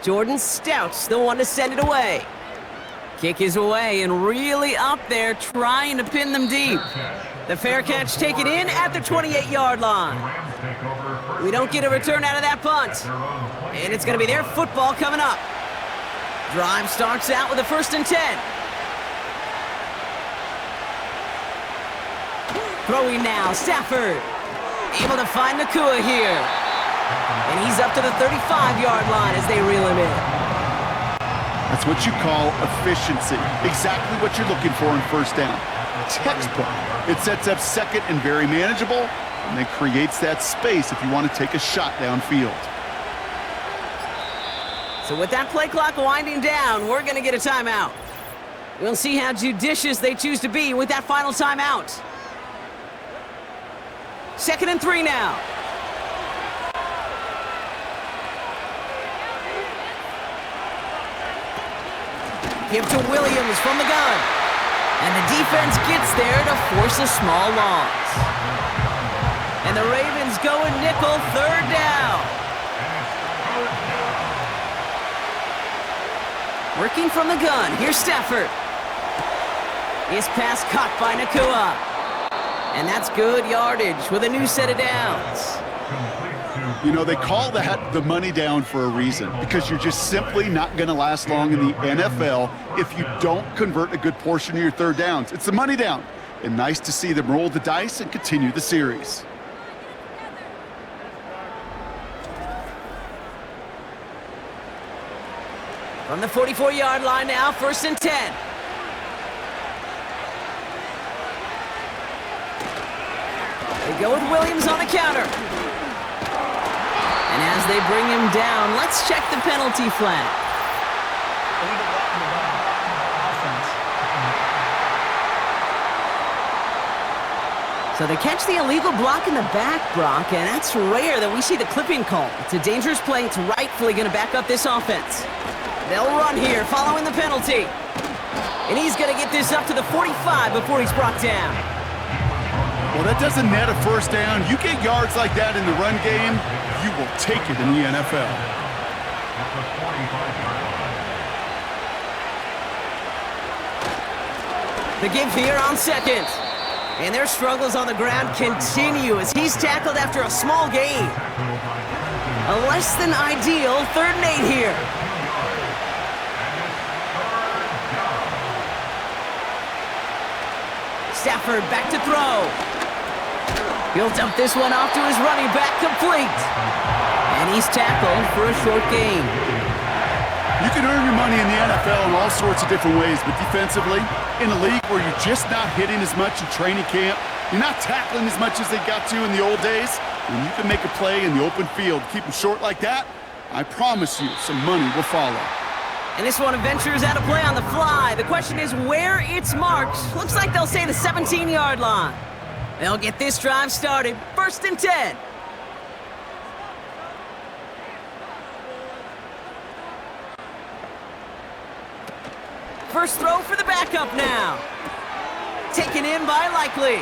Jordan Stout's the one to send it away. Kick is away and really up there trying to pin them deep. The fair catch taken in at the 28-yard line. We don't get a return out of that punt. And it's going to be their football coming up. Drive starts out with a 1st and 10. Throwing now, Stafford. Able to find Nakua here. And he's up to the 35-yard line as they reel him in. That's what you call efficiency. Exactly what you're looking for in first down. Textbook. It sets up second and very manageable, and it creates that space if you want to take a shot downfield. So with that play clock winding down, we're going to get a timeout. We'll see how judicious they choose to be with that final timeout. 2nd and 3 now. Give to Williams from the gun. And the defense gets there to force a small loss. And the Ravens go a nickel, 3rd down. Working from the gun, here's Stafford. His pass caught by Nakua. And that's good yardage with a new set of downs. You know, they call that the money down for a reason, because you're just simply not going to last long in the NFL if you don't convert a good portion of your 3rd downs. It's the money down. And nice to see them roll the dice and continue the series. From the 44-yard line now, 1st and 10. They go with Williams on the counter. And as they bring him down, let's check the penalty flag. So they catch the illegal block in the back, Brock, and that's rare that we see the clipping call. It's a dangerous play. It's rightfully going to back up this offense. They'll run here following the penalty. And he's going to get this up to the 45 before he's brought down. Well, that doesn't net a first down. You get yards like that in the run game, you will take it in the NFL. The give here on 2nd. And their struggles on the ground continue as he's tackled after a small gain. A less than ideal 3rd and 8 here. Stafford back to throw. He'll dump this one off to his running back, complete. And he's tackled for a short gain. You can earn your money in the NFL in all sorts of different ways, but defensively, in a league where you're just not hitting as much in training camp, you're not tackling as much as they got to in the old days, when you can make a play in the open field, keep them short like that, I promise you some money will follow. And this one ventures out of play on the fly. The question is where it's marked. Looks like they'll say the 17-yard line. They'll get this drive started. 1st and 10. First throw for the backup now. Taken in by Likely.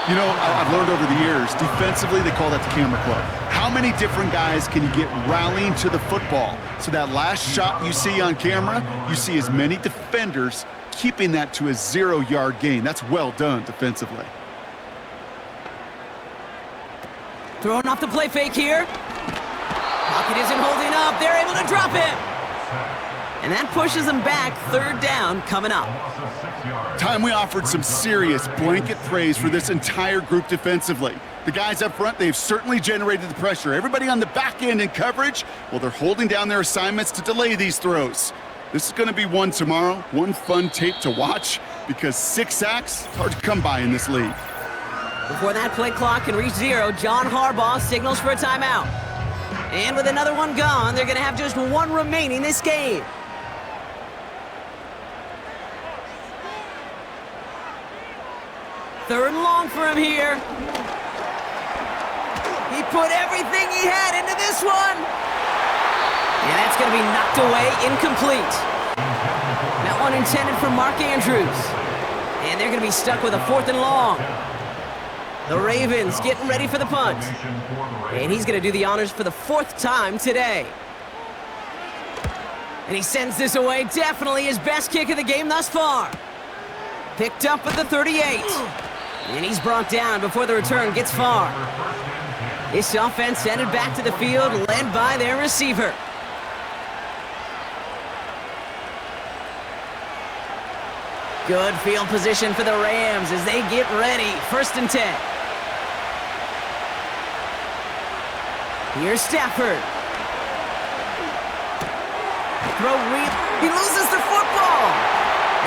You know, I've learned over the years, defensively, they call that the camera club. How many different guys can you get rallying to the football? So that last shot you see on camera, you see as many defenders keeping that to a 0-yard gain. That's well done defensively. Throwing off the play fake here. Pocket isn't holding up. They're able to drop him. And that pushes them back. 3rd down coming up. Time we offered some serious blanket praise for this entire group defensively. The guys up front, they've certainly generated the pressure. Everybody on the back end in coverage, well, they're holding down their assignments to delay these throws. This is going to be one tomorrow, one fun tape to watch, because 6 sacks, hard to come by in this league. Before that play clock can reach 0, John Harbaugh signals for a timeout. And with another one gone, they're going to have just 1 remaining this game. Third and long for him here. He put everything he had into this one. And that's going to be knocked away, incomplete. That one intended for Mark Andrews. And they're going to be stuck with a 4th and long. The Ravens getting ready for the punt. And he's going to do the honors for the 4th time today. And he sends this away. Definitely his best kick of the game thus far. Picked up at the 38. And he's brought down before the return gets far. This offense headed back to the field, led by their receiver. Good field position for the Rams as they get ready. 1st and 10. Here's Stafford. He loses the football.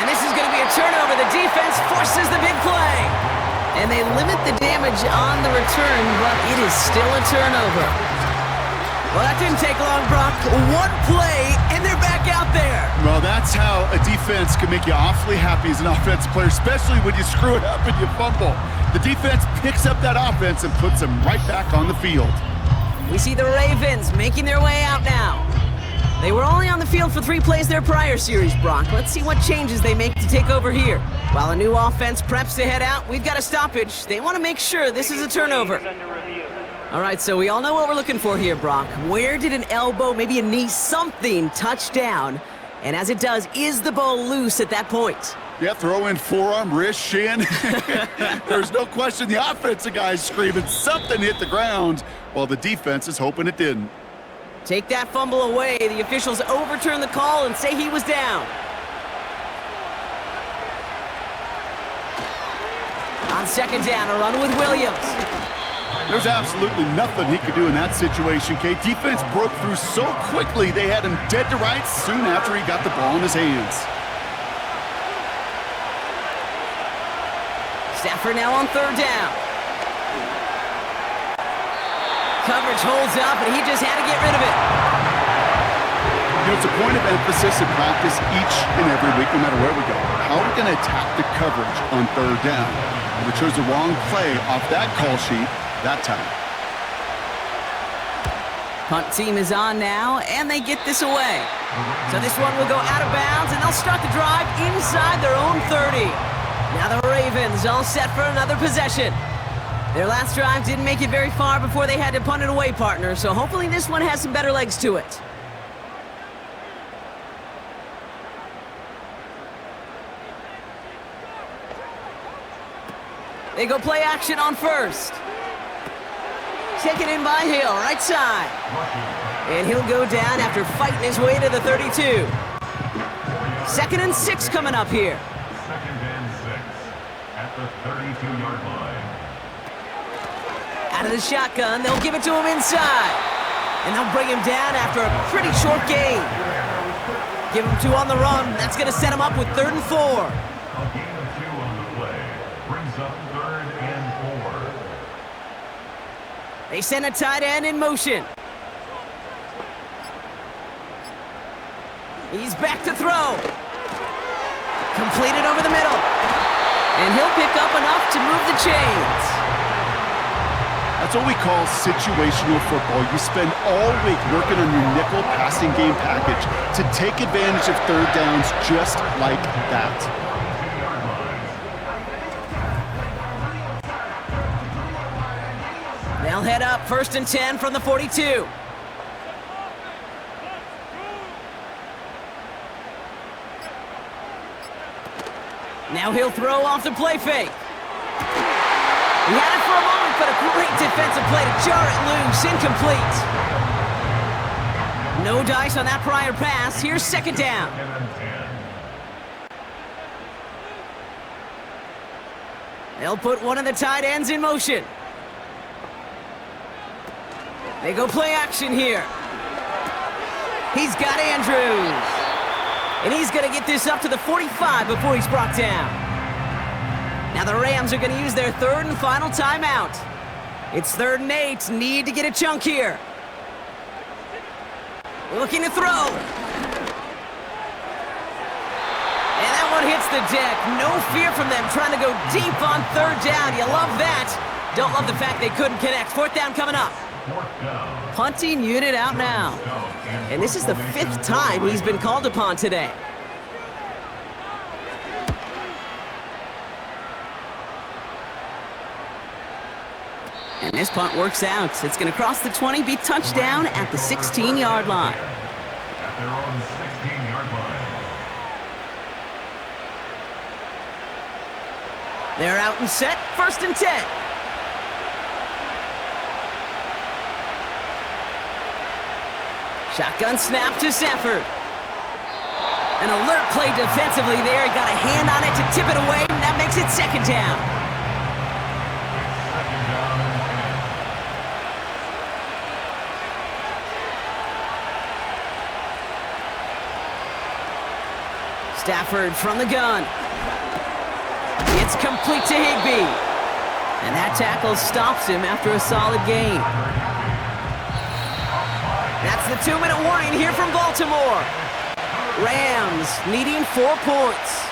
And this is going to be a turnover. The defense forces the big play. And they limit the damage on the return, but it is still a turnover. Well, that didn't take long, Brock. 1 play, and they're back out there. Well, that's how a defense can make you awfully happy as an offensive player, especially when you screw it up and you fumble. The defense picks up that offense and puts them right back on the field. We see the Ravens making their way out now. They were only on the field for 3 plays their prior series, Brock. Let's see what changes they make to take over here. While a new offense preps to head out, we've got a stoppage. They want to make sure this is a turnover. All right, so we all know what we're looking for here, Brock. Where did an elbow, maybe a knee, something touch down? And as it does, is the ball loose at that point? Yeah, throw in forearm, wrist, shin. There's no question the offensive guy's screaming something hit the ground while the defense is hoping it didn't. Take that fumble away. The officials overturn the call and say he was down. On 2nd down, a run with Williams. There's absolutely nothing he could do in that situation, Kate. Defense broke through so quickly they had him dead to rights soon after he got the ball in his hands. Stafford now on 3rd down. Coverage holds up, and he just had to get rid of it. You know, it's a point of emphasis in practice each and every week, no matter where we go. How are we going to attack the coverage on 3rd down? We chose the wrong play off that call sheet that time. Punt team is on now, and they get this away. So this one will go out of bounds, and they'll start the drive inside their own 30. Now the Ravens all set for another possession. Their last drive didn't make it very far before they had to punt it away, partner, so hopefully this one has some better legs to it. They go play action on 1st. Taken in by Hill, right side. And he'll go down after fighting his way to the 32. 2nd and 6 coming up here. 2nd and 6 at the 32-yard line. Out of the shotgun, they'll give it to him inside. And they'll bring him down after a pretty short gain. Give him 2 on the run. That's going to set him up with 3rd and 4. A gain of 2 on the play brings up 3rd and 4. They send a tight end in motion. He's back to throw. Completed over the middle. And he'll pick up enough to move the chains. That's what we call situational football. You spend all week working on your nickel passing game package to take advantage of third downs just like that. They'll head up 1st and 10 from the 42. Now he'll throw off the play fake. He had it for a moment, but a great defensive play to jar it loose. Incomplete. No dice on that prior pass. Here's 2nd down. They'll put one of the tight ends in motion. They go play action here. He's got Andrews. And he's going to get this up to the 45 before he's brought down. Now the Rams are going to use their 3rd and final timeout. It's 3rd and 8. Need to get a chunk here. Looking to throw. And that one hits the deck. No fear from them trying to go deep on 3rd down. You love that. Don't love the fact they couldn't connect. 4th down coming up. Punting unit out now. And this is the 5th time he's been called upon today. And this punt works out. It's going to cross the 20, be touchdown at the 16-yard line. At their own 16-yard line. They're out and set, 1st and 10. Shotgun snap to Stafford. An alert play defensively there. He got a hand on it to tip it away, and that makes it 2nd down. Stafford from the gun. It's complete to Higbee. And that tackle stops him after a solid gain. That's the 2-minute warning here from Baltimore. Rams needing 4 points.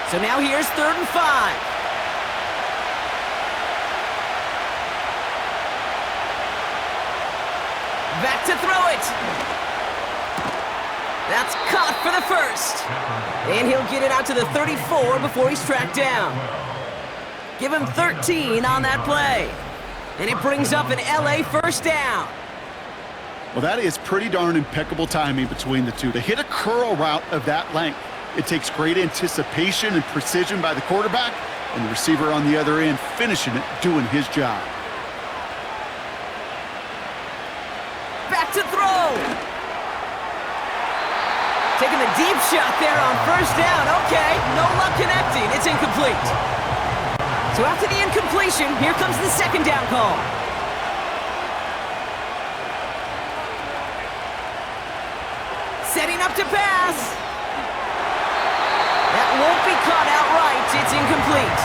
So now here's 3rd and 5. Back to throw it. That's caught for the 1st. And he'll get it out to the 34 before he's tracked down. Give him 13 on that play. And it brings up an LA 1st down. Well, that is pretty darn impeccable timing between the two. To hit a curl route of that length, it takes great anticipation and precision by the quarterback, and the receiver on the other end finishing it, doing his job. Back to throw. Taking the deep shot there on 1st down. Okay, no luck connecting. It's incomplete. So after the incompletion, here comes the 2nd down call. Setting up to pass. That won't be caught outright. It's incomplete.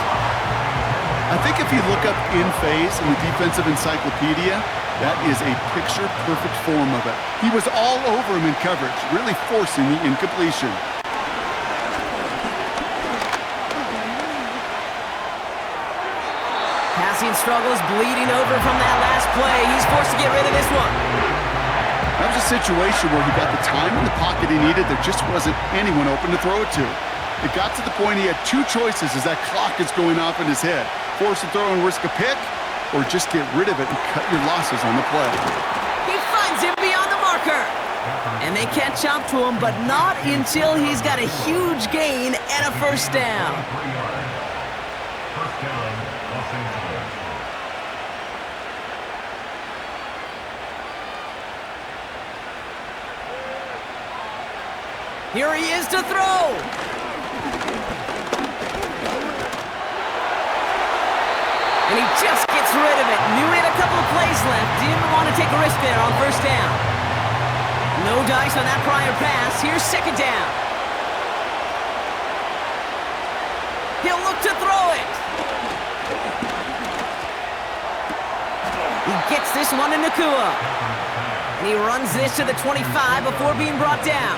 I think if you look up in phase in the defensive encyclopedia, that is a picture-perfect form of it. He was all over him in coverage, really forcing the incompletion. Passing struggles bleeding over from that last play. He's forced to get rid of this one. That was a situation where he got the time in the pocket he needed. There just wasn't anyone open to throw it to. It got to the point he had 2 choices as that clock is going off in his head. Force a throw and risk a pick, or just get rid of it and cut your losses on the play. He finds him beyond the marker. And they catch up to him, but not until he's got a huge gain and a 1st down. 3 yards. 1st down, Los Angeles. Here he is to throw. And he just gets rid of it. Knew he had a couple of plays left. Didn't want to take a risk there on 1st down. No dice on that prior pass. Here's 2nd down. He'll look to throw it. He gets this one to Nacua. And he runs this to the 25 before being brought down.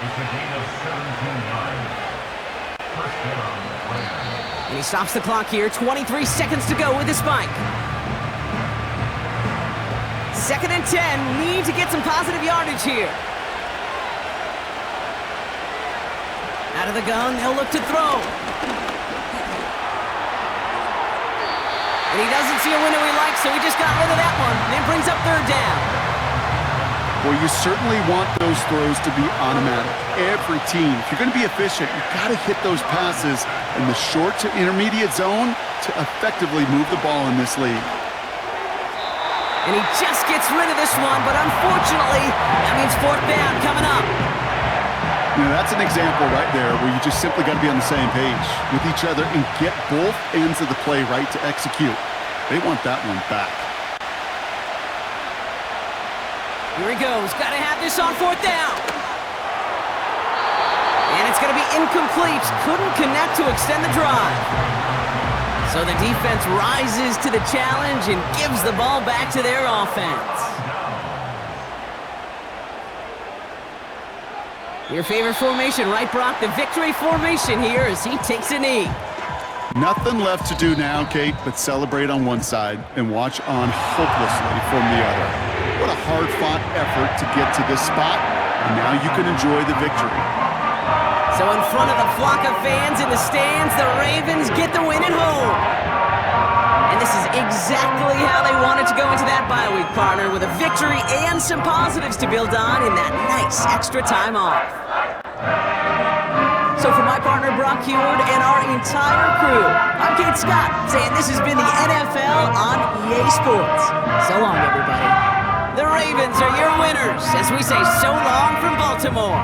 It's a gain of 17 yards. First down, Rams. And he stops the clock here. 23 seconds to go with the spike. 2nd and 10. Need to get some positive yardage here. Out of the gun, they'll look to throw. And he doesn't see a window he likes, so he just got rid of that one. And it brings up 3rd down. Well, you certainly want those throws to be automatic. Every team, if you're going to be efficient, you've got to hit those passes in the short to intermediate zone to effectively move the ball in this league. And he just gets rid of this one, but unfortunately, that means 4th down coming up. You know, that's an example right there where you just simply got to be on the same page with each other and get both ends of the play right to execute. They want that one back. Here he goes. Got to have this on 4th down. And it's going to be incomplete. Couldn't connect to extend the drive. So the defense rises to the challenge and gives the ball back to their offense. Your favorite formation, right, Brock? The victory formation here as he takes a knee. Nothing left to do now, Kate, but celebrate on one side and watch on hopelessly from the other. What a hard-fought effort to get to this spot, and now you can enjoy the victory. So in front of the flock of fans in the stands, the Ravens get the win at home. And this is exactly how they wanted to go into that bye week, partner, with a victory and some positives to build on in that nice extra time off. So for my partner, Brock Huard, and our entire crew, I'm Kate Scott, saying this has been the NFL on EA Sports. So long, everybody. The Ravens are your winners as we say so long from Baltimore.